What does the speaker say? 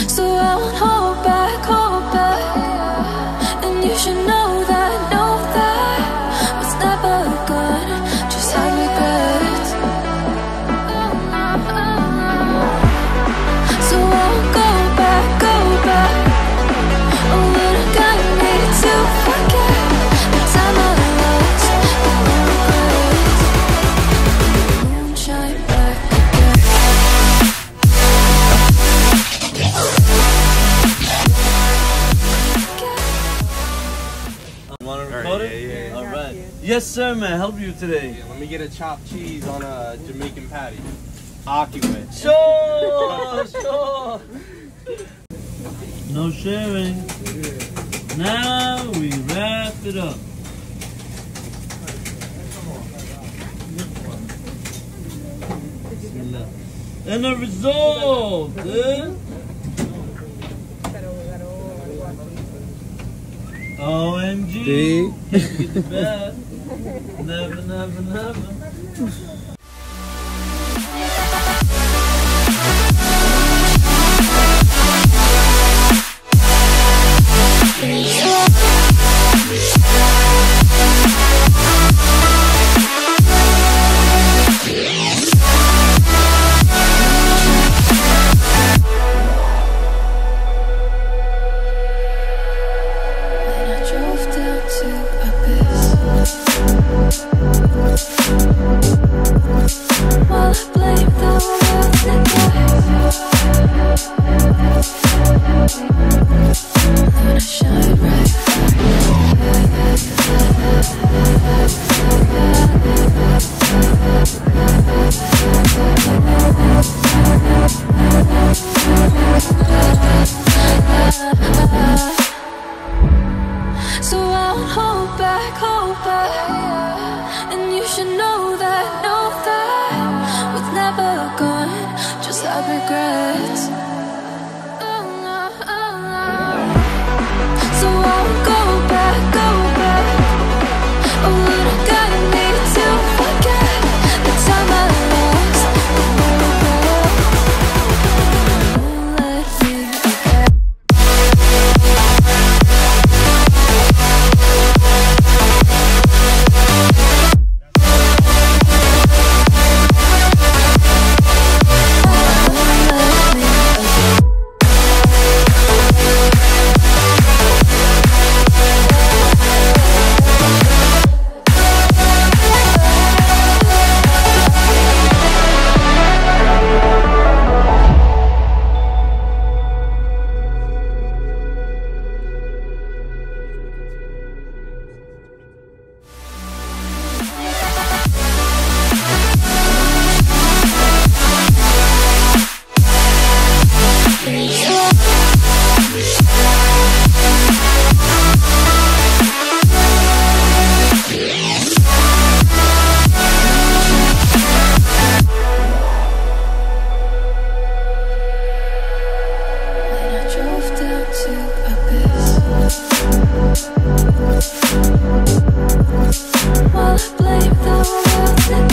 So I won't hold back, and you should know that what's never gone just had regrets. So I won't go back, oh, but I got need to forget the time I lost, the regrets. Moonshine back again. Want to record it? Yeah. All right. Yes, sir. May I help you today? Yeah, let me get a chopped cheese on a Jamaican patty. Ocky way. Sure. No sharing. Now we wrap it up. And the result is OMG. Can't get the best. Never. So I won't hold back, and you should know that what's never gone just had regrets. So I won't go back, oh, but I got need to forget the time I lost, the regrets. Won't let me forget. While I blame the world and